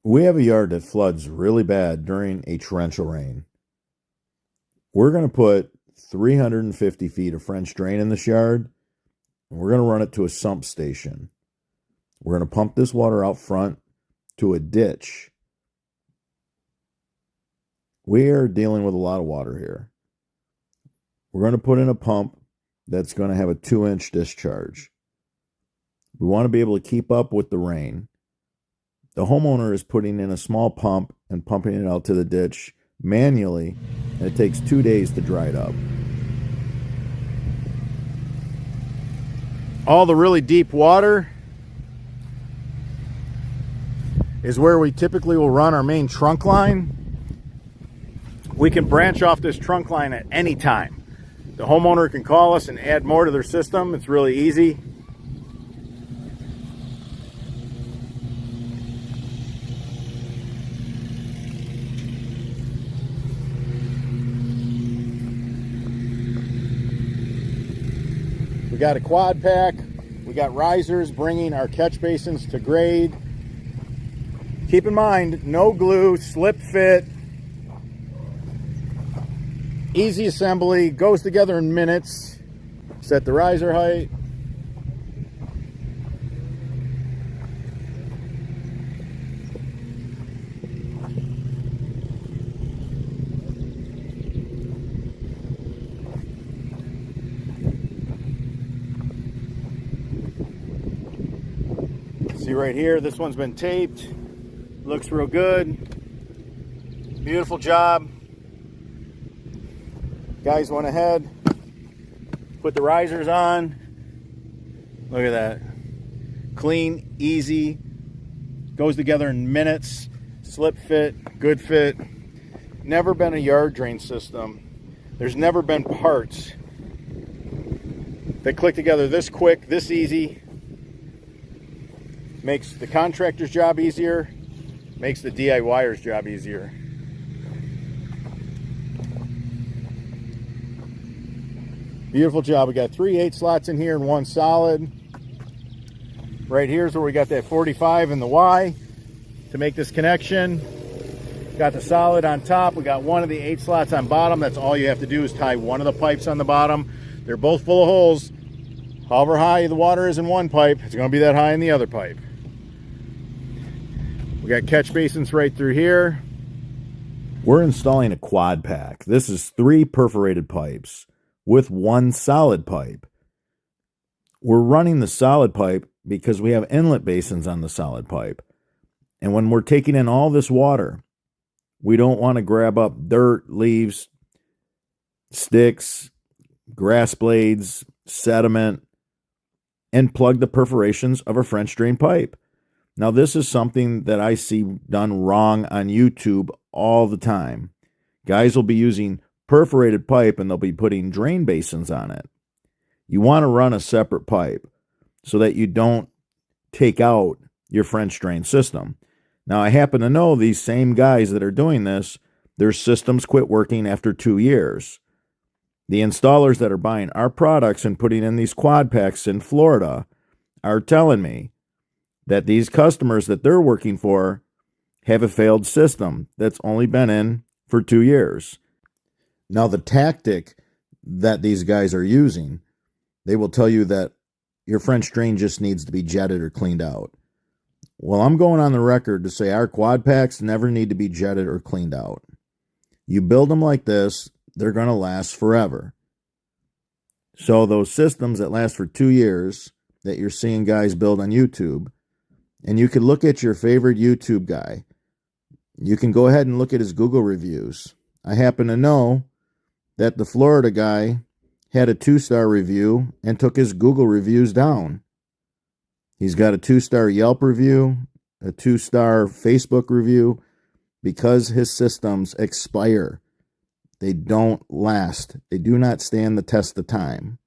We have a yard that floods really bad during a torrential rain. We're going to put 350 feet of French drain in this yard, and we're going to run it to a sump station. We're going to pump this water out front to a ditch. We are dealing with a lot of water here. We're going to put in a pump that's going to have a 2-inch discharge. We want to be able to keep up with the rain. The homeowner is putting in a small pump and pumping it out to the ditch manually, and it takes 2 days to dry it up. All the really deep water is where we typically will run our main trunk line. We can branch off this trunk line at any time. The homeowner can call us and add more to their system. It's really easy. We got a quad pack. We got risers bringing our catch basins to grade. Keep in mind, no glue, slip fit, easy assembly, goes together in minutes. Set the riser height. See right here, this one's been taped. Looks real good. Beautiful job. Guys went ahead, put the risers on. Look at that. Clean, easy, goes together in minutes. Slip fit, good fit. Never been a yard drain system. There's never been parts that click together this quick, this easy. Makes the contractor's job easier, makes the DIYer's job easier. Beautiful job. We got 3 8 slots in here and 1 solid. Right here is where we got that 45 and the Y to make this connection. Got the solid on top. We got 1 of the 8 slots on bottom. That's all you have to do is tie 1 of the pipes on the bottom. They're both full of holes. However high the water is in one pipe, it's going to be that high in the other pipe. We got catch basins right through here. We're installing a quad pack. This is 3 perforated pipes with 1 solid pipe. We're running the solid pipe because we have inlet basins on the solid pipe. And when we're taking in all this water, we don't want to grab up dirt, leaves, sticks, grass blades, sediment, and plug the perforations of a French drain pipe. Now, this is something that I see done wrong on YouTube all the time. Guys will be using perforated pipe and they'll be putting drain basins on it. You want to run a separate pipe so that you don't take out your French drain system. Now, I happen to know these same guys that are doing this, their systems quit working after 2 years. The installers that are buying our products and putting in these quad packs in Florida are telling me that these customers that they're working for have a failed system that's only been in for 2 years. Now, the tactic that these guys are using, they will tell you that your French drain just needs to be jetted or cleaned out. Well, I'm going on the record to say our quad packs never need to be jetted or cleaned out. You build them like this, they're going to last forever. So those systems that last for 2 years that you're seeing guys build on YouTube, and you can look at your favorite YouTube guy. You can go ahead and look at his Google reviews. I happen to know that the Florida guy had a 2-star review and took his Google reviews down. He's got a 2-star Yelp review, a 2-star Facebook review, because his systems expire. They don't last. They do not stand the test of time.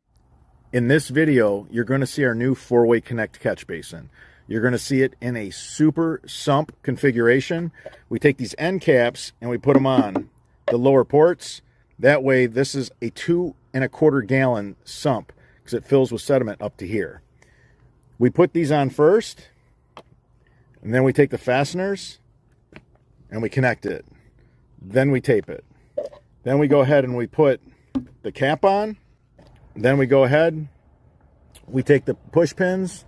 In this video, you're going to see our new 4-way connect catch basin. You're going to see it in a super sump configuration. We take these end caps and we put them on the lower ports. That way, this is a 2 1/4 gallon sump because it fills with sediment up to here. We put these on first, and then we take the fasteners, and we connect it. Then we tape it. Then we go ahead and we put the cap on. Then we go ahead, we take the push pins.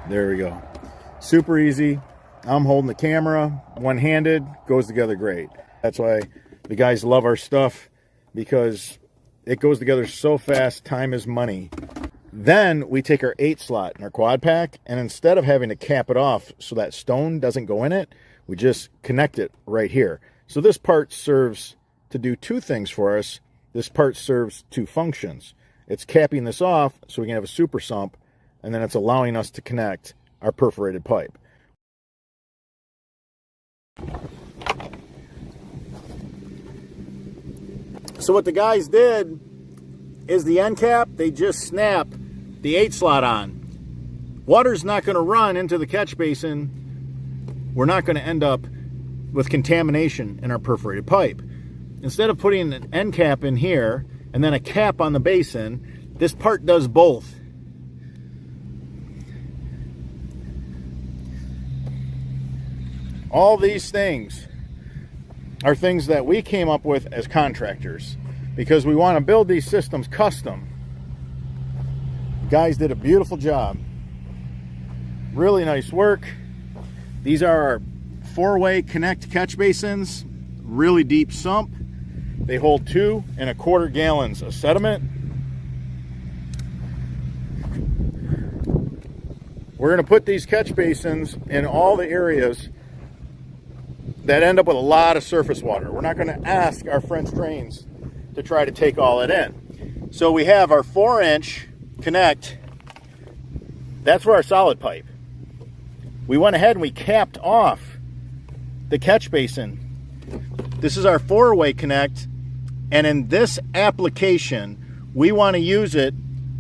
There we go. Super easy. I'm holding the camera, one-handed, goes together great. That's why the guys love our stuff, because it goes together so fast. Time is money. Then we take our 8 slot in our quad pack, and instead of having to cap it off so that stone doesn't go in it, we just connect it right here. So this part serves to do 2 things for us. This part serves 2 functions. It's capping this off so we can have a super sump, and then it's allowing us to connect our perforated pipe. So what the guys did is the end cap, they just snap the 8 slot on. Water's not going to run into the catch basin. We're not going to end up with contamination in our perforated pipe. Instead of putting an end cap in here and then a cap on the basin, this part does both. All these things are things that we came up with as contractors, because we want to build these systems custom. Guys did a beautiful job. Really nice work. These are our 4-way connect catch basins, really deep sump. They hold 2¼ gallons of sediment. We're going to put these catch basins in all the areas that end up with a lot of surface water. We're not going to ask our French drains to try to take all it in. So we have our 4-inch connect. That's for our solid pipe. We went ahead and we capped off the catch basin. This is our 4-way connect, and in this application we want to use it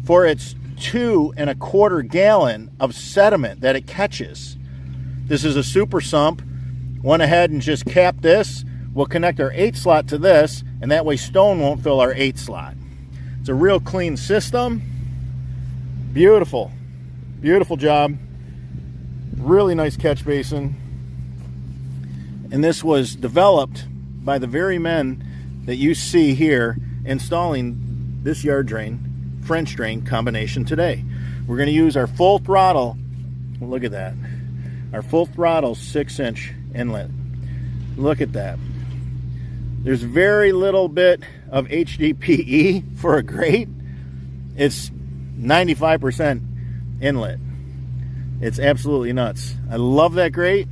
for its 2¼ gallon of sediment that it catches. This is a super sump. Went ahead and just capped this. We'll connect our 8 slot to this, and that way stone won't fill our 8 slot. It's a real clean system. Beautiful, beautiful job. Really nice catch basin. And this was developed by the very men that you see here installing this yard drain, French drain combination today. We're going to use our full throttle. Look at that. Our full throttle 6-inch inlet. Look at that. There's very little bit of HDPE for a grate. It's 95% inlet. It's absolutely nuts. I love that grate.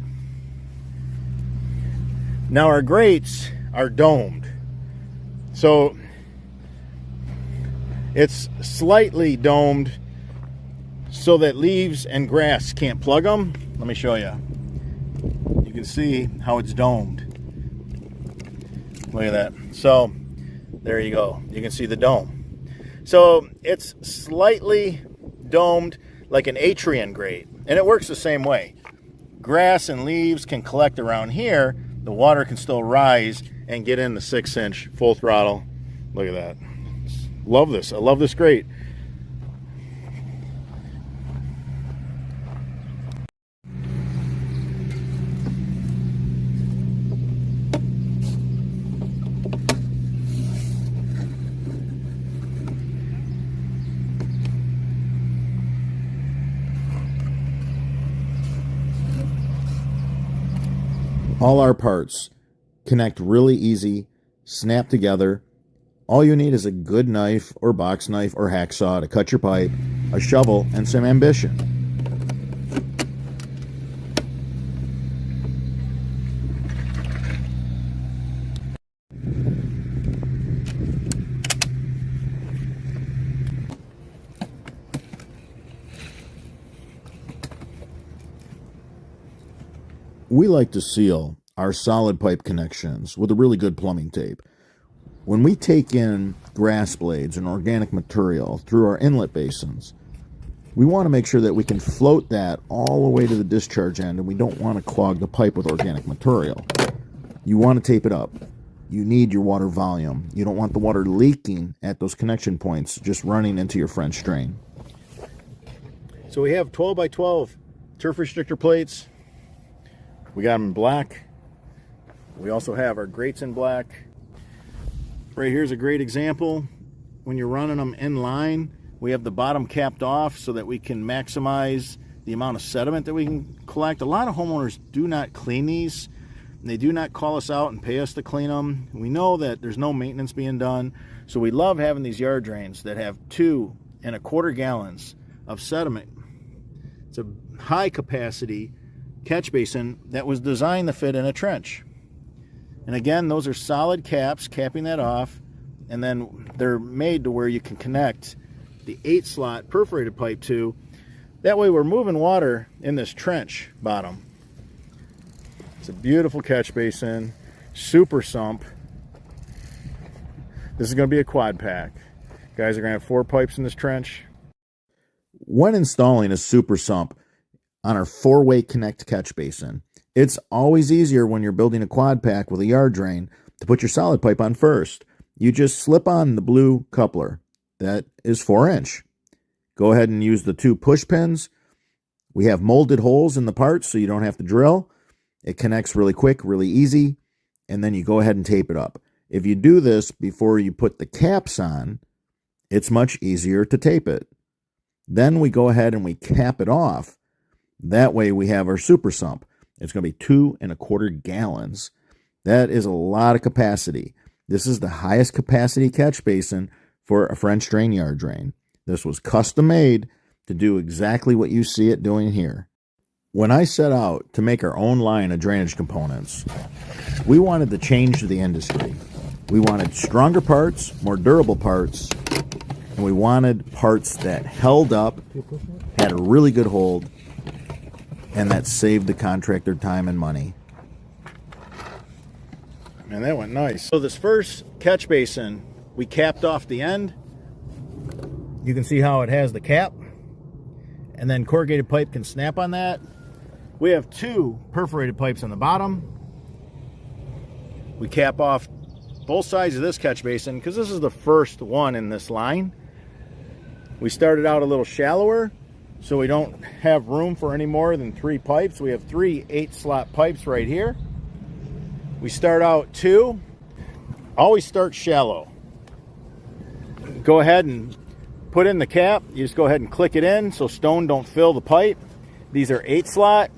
Now our grates are domed. So it's slightly domed so that leaves and grass can't plug them. Let me show you. You can see how it's domed. Look at that. So there you go. You can see the dome. So it's slightly domed like an Atrian grate, and it works the same way. Grass and leaves can collect around here. The water can still rise and get in the 6-inch full throttle. Look at that. Love this. I love this grate. All our parts connect really easy, snap together. All you need is a good knife or box knife or hacksaw to cut your pipe, a shovel, and some ambition. We like to seal our solid pipe connections with a really good plumbing tape. When we take in grass blades and organic material through our inlet basins, we want to make sure that we can float that all the way to the discharge end, and we don't want to clog the pipe with organic material. You want to tape it up. You need your water volume. You don't want the water leaking at those connection points, just running into your French drain. So we have 12 by 12 turf restrictor plates. We got them in black We also have our grates in black. Right here's a great example. When you're running them in line, we have the bottom capped off so that we can maximize the amount of sediment that we can collect. A lot of homeowners do not clean these. They do not call us out and pay us to clean them. We know that there's no maintenance being done. So we love having these yard drains that have 2¼ gallons of sediment. It's a high capacity catch basin that was designed to fit in a trench. And again, those are solid caps, capping that off. And then they're made to where you can connect the 8-slot perforated pipe to. That way we're moving water in this trench bottom. It's a beautiful catch basin, super sump. This is going to be a quad pack. Guys are going to have 4 pipes in this trench. When installing a super sump on our 4-way connect catch basin, it's always easier when you're building a quad pack with a yard drain to put your solid pipe on first. You just slip on the blue coupler. That is 4-inch. Go ahead and use the 2 push pins. We have molded holes in the parts so you don't have to drill. It connects really quick, really easy, and then you go ahead and tape it up. If you do this before you put the caps on, it's much easier to tape it. Then we go ahead and we cap it off. That way we have our super sump. It's going to be 2¼ gallons. That is a lot of capacity. This is the highest capacity catch basin for a French drain yard drain. This was custom made to do exactly what you see it doing here. When I set out to make our own line of drainage components, we wanted to change the industry. We wanted stronger parts, more durable parts, and we wanted parts that held up, had a really good hold, and that saved the contractor time and money. Man, that went nice. So this first catch basin, we capped off the end. You can see how it has the cap, and then corrugated pipe can snap on that. We have 2 perforated pipes on the bottom. We cap off both sides of this catch basin because this is the first one in this line. We started out a little shallower so we don't have room for any more than 3 pipes. We have 3 8-slot pipes right here. We start out 2. Always start shallow. Go ahead and put in the cap. You just go ahead and click it in so stone don't fill the pipe. These are 8-slot.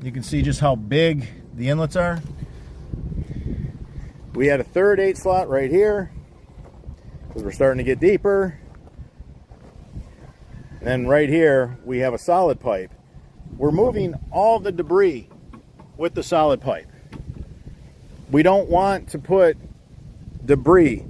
You can see just how big the inlets are. We had a 3rd 8-slot right here because we're starting to get deeper. And then right here we have a solid pipe. We're moving all the debris with the solid pipe. We don't want to put debris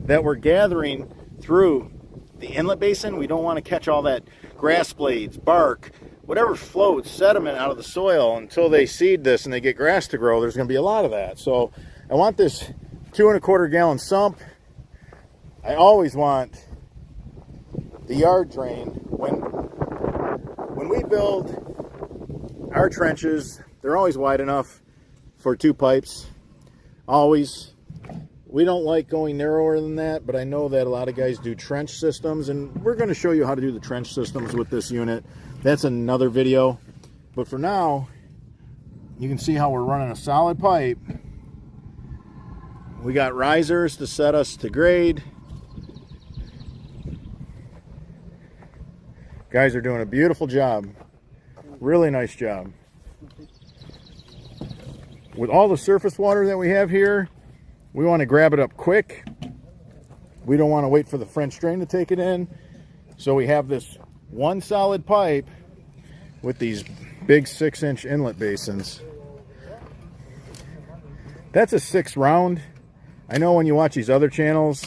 that we're gathering through the inlet basin. We don't want to catch all that grass blades, bark, whatever floats, sediment out of the soil until they seed this and they get grass to grow. There's going to be a lot of that. So I want this 2¼ gallon sump. I always want the yard drain. When we build our trenches, they're always wide enough for 2 pipes. Always. We don't like going narrower than that, but I know that a lot of guys do trench systems, and we're going to show you how to do the trench systems with this unit. That's another video. But for now, you can see how we're running a solid pipe. We got risers to set us to grade. Guys are doing a beautiful job. Really nice job. With all the surface water that we have here, we want to grab it up quick. We don't want to wait for the French drain to take it in. So we have this 1 solid pipe with these big 6-inch inlet basins. That's a 6 round. I know when you watch these other channels,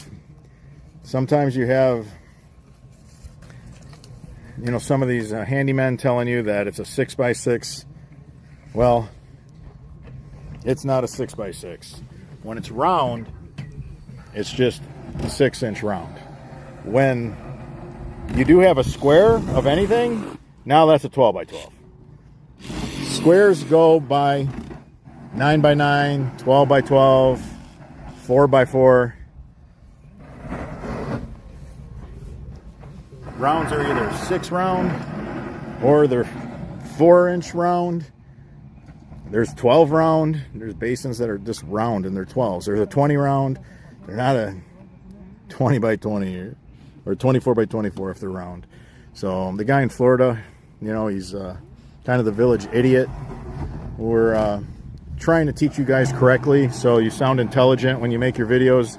sometimes you have, you know, some of these handymen telling you that it's a 6x6. Well, it's not a 6x6. When it's round, it's just a 6-inch round. When you do have a square of anything, now that's a 12x12. Squares go by 9x9, 12x12, 4x4. Rounds are either 6 round or they're 4-inch round. There's 12 round. There's basins that are just round and they're 12s. There's a 20 round. They're not a 20 by 20 or 24 by 24 if they're round. So the guy in Florida, you know, he's kind of the village idiot. We're trying to teach you guys correctly so you sound intelligent when you make your videos.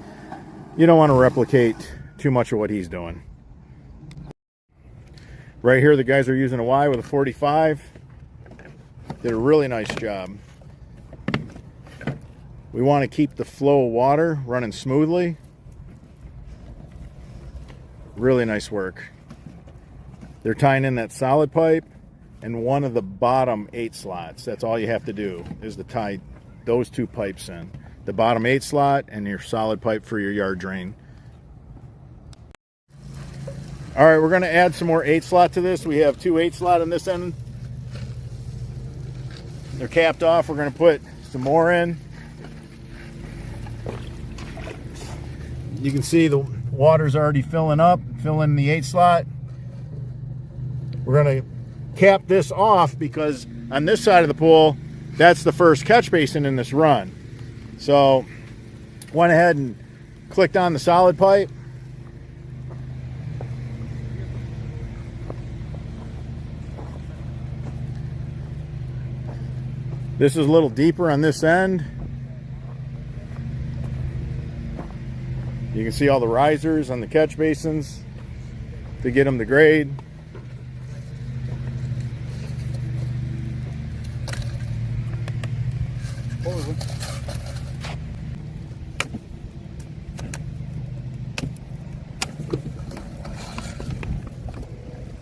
You don't want to replicate too much of what he's doing. Right here, the guys are using a Y with a 45. Did a really nice job. We want to keep the flow of water running smoothly. Really nice work. They're tying in that solid pipe and one of the bottom 8 slots. That's all you have to do is to tie those 2 pipes in. The bottom 8 slot and your solid pipe for your yard drain. All right, we're going to add some more 8 slot to this. We have 2 8 slot on this end. They're capped off. We're going to put some more in. You can see the water's already filling up, filling the 8 slot. We're going to cap this off because on this side of the pool, that's the first catch basin in this run. So went ahead and clicked on the solid pipe. This is a little deeper on this end. You can see all the risers on the catch basins to get them to grade.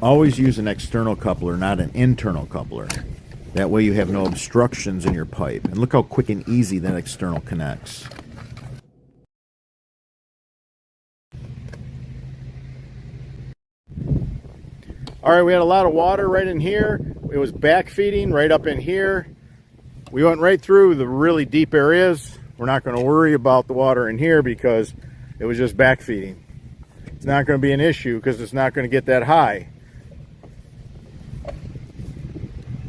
Always use an external coupler, not an internal coupler. That way you have no obstructions in your pipe. And look how quick and easy that external connects. All right, we had a lot of water right in here. It was back feeding right up in here. We went right through the really deep areas. We're not going to worry about the water in here because it was just back feeding. It's not going to be an issue because it's not going to get that high.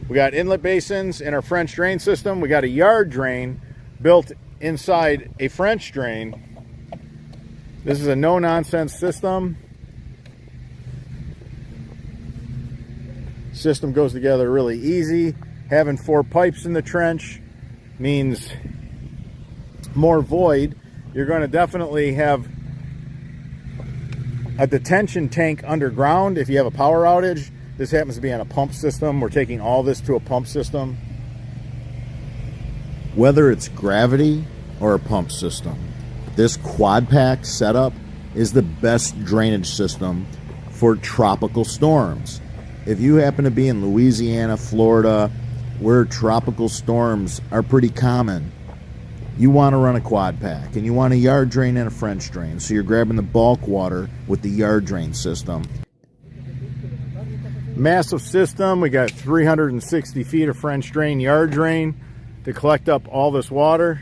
We got inlet basins in our French drain system. We got a yard drain built inside a French drain. This is a no-nonsense system. System goes together really easy. Having 4 pipes in the trench means more void. You're going to definitely have a detention tank underground if you have a power outage. This happens to be on a pump system. We're taking all this to a pump system. Whether it's gravity or a pump system, this quad pack setup is the best drainage system for tropical storms. If you happen to be in Louisiana, Florida, where tropical storms are pretty common, you want to run a quad pack and you want a yard drain and a French drain. So you're grabbing the bulk water with the yard drain system. Massive system. We got 360 feet of French drain, yard drain to collect up all this water.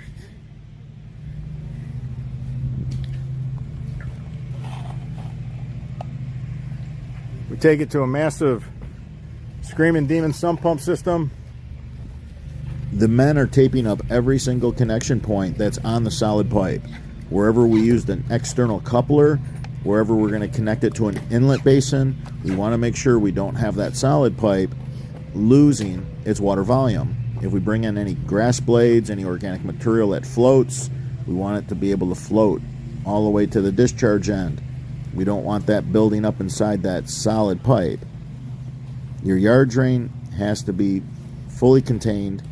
We take it to a massive Screaming Demon sump pump system. The men are taping up every single connection point that's on the solid pipe. Wherever we used an external coupler, wherever we're going to connect it to an inlet basin, we want to make sure we don't have that solid pipe losing its water volume. If we bring in any grass blades, any organic material that floats, we want it to be able to float all the way to the discharge end. We don't want that building up inside that solid pipe. Your yard drain has to be fully contained.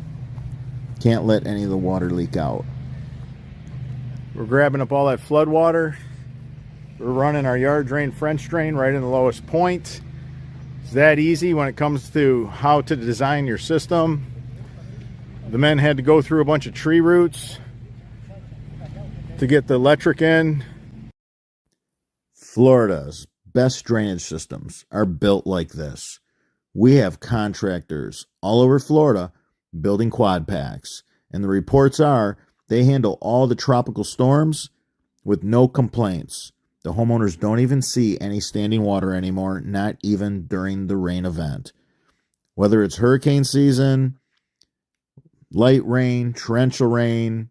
Can't let any of the water leak out. We're grabbing up all that flood water. We're running our yard drain, French drain right in the lowest point. It's that easy when it comes to how to design your system. The men had to go through a bunch of tree roots to get the electric in. Florida's best drainage systems are built like this. We have contractors all over Florida building quad packs, and the reports are they handle all the tropical storms with no complaints. The homeowners don't even see any standing water anymore, not even during the rain event. Whether it's hurricane season, light rain, torrential rain,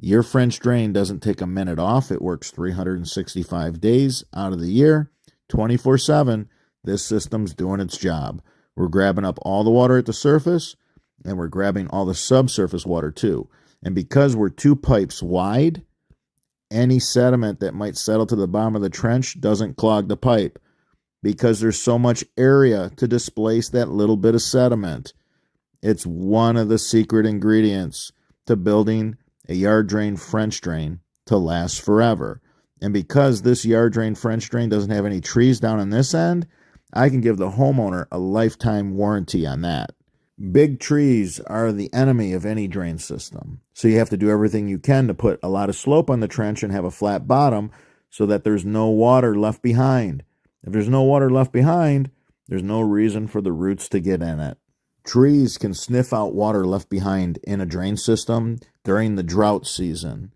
your French drain doesn't take a minute off. It works 365 days out of the year, 24/7. This system's doing its job. We're grabbing up all the water at the surface, and we're grabbing all the subsurface water too. And because we're 2 pipes wide, any sediment that might settle to the bottom of the trench doesn't clog the pipe because there's so much area to displace that little bit of sediment. It's one of the secret ingredients to building a yard drain French drain to last forever. And because this yard drain French drain doesn't have any trees down on this end, I can give the homeowner a lifetime warranty on that. Big trees are the enemy of any drain system. So you have to do everything you can to put a lot of slope on the trench and have a flat bottom so that there's no water left behind. If there's no water left behind, there's no reason for the roots to get in it. Trees can sniff out water left behind in a drain system during the drought season.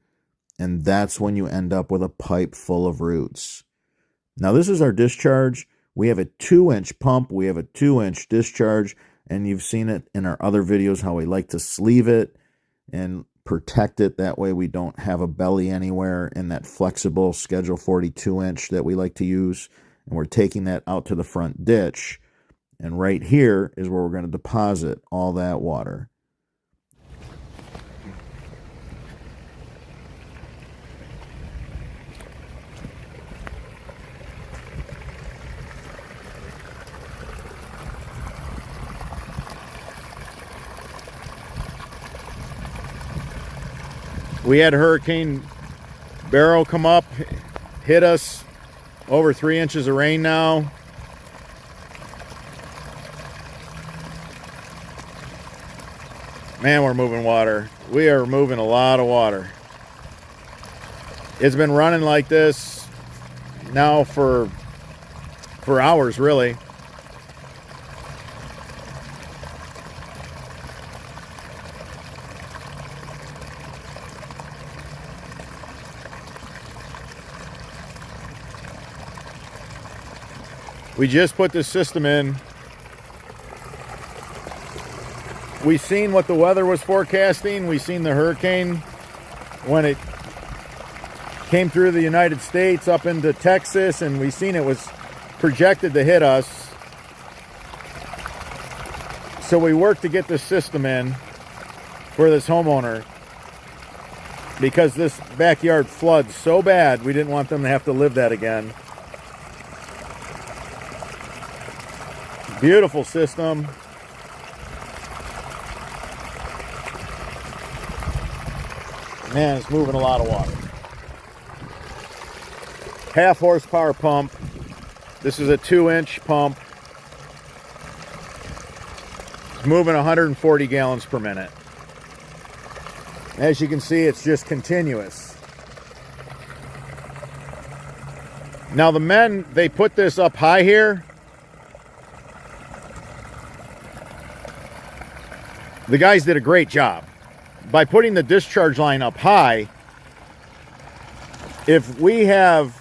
And that's when you end up with a pipe full of roots. Now this is our discharge. We have a 2-inch pump. We have a 2-inch discharge. And you've seen it in our other videos how we like to sleeve it and protect it. That way we don't have a belly anywhere in that flexible Schedule 42-inch that we like to use. And we're taking that out to the front ditch. And right here is where we're going to deposit all that water. We had Hurricane Beryl come up, hit us, over 3 inches of rain now. Man, we're moving water. We are moving a lot of water. It's been running like this now for hours, really. We just put this system in. We seen what the weather was forecasting. We seen the hurricane when it came through the United States up into Texas, and we seen it was projected to hit us. So we worked to get this system in for this homeowner because this backyard floods so bad we didn't want them to have to live that again. Beautiful system. Man, it's moving a lot of water. 1/2 horsepower pump. This is a 2-inch pump. It's moving 140 gallons per minute. As you can see, it's just continuous. Now the men, they put this up high here. The guys did a great job. By putting the discharge line up high, if we have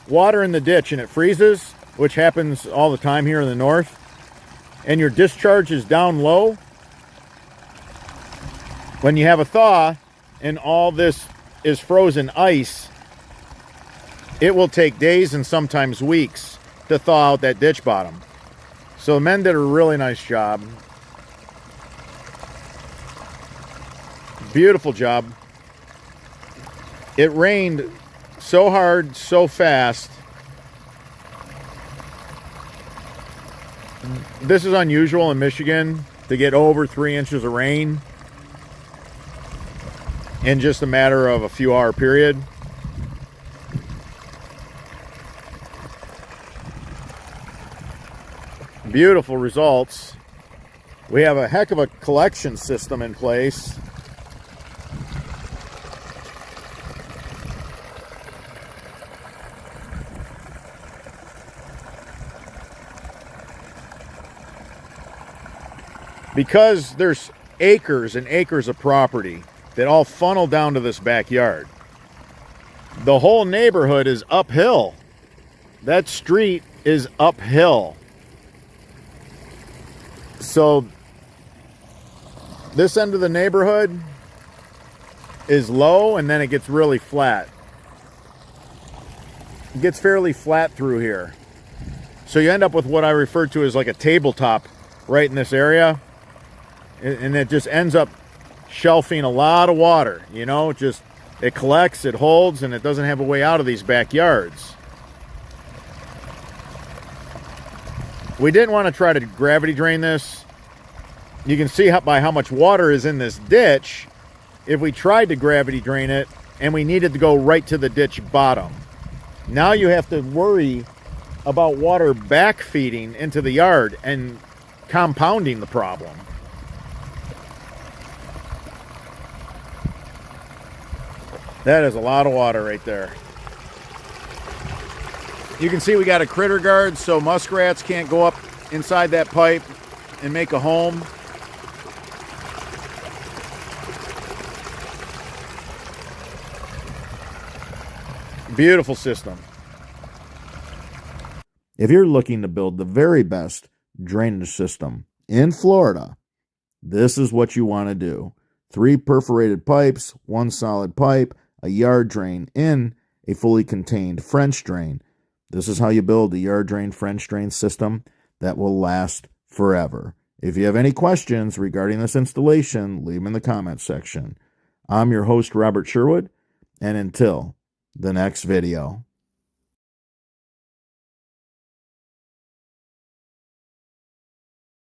water in the ditch and it freezes, which happens all the time here in the north, and your discharge is down low, when you have a thaw and all this is frozen ice, it will take days and sometimes weeks to thaw out that ditch bottom. So the men did a really nice job. Beautiful job. It rained so hard, so fast. This is unusual in Michigan to get over 3 inches of rain in just a matter of a few hour period. Beautiful results. We have a heck of a collection system in place. Because there's acres and acres of property that all funnel down to this backyard. The whole neighborhood is uphill. That street is uphill. So This end of the neighborhood is low, and then it gets really flat. It gets fairly flat through here. So you end up with what I refer to as like a tabletop right in this area. And it just ends up shelving a lot of water, you know, just it collects, it holds, and it doesn't have a way out of these backyards. We didn't want to try to gravity drain this. You can see by how much water is in this ditch. If we tried to gravity drain it and we needed to go right to the ditch bottom, now you have to worry about water backfeeding into the yard and compounding the problem. That is a lot of water right there. You can see we got a critter guard so muskrats can't go up inside that pipe and make a home. Beautiful system. If you're looking to build the very best drainage system in Florida, this is what you want to do. 3 perforated pipes, 1 solid pipe, a yard drain in a fully contained French drain. This is how you build a yard drain French drain system that will last forever. If you have any questions regarding this installation, leave them in the comments section. I'm your host, Robert Sherwood, and until the next video.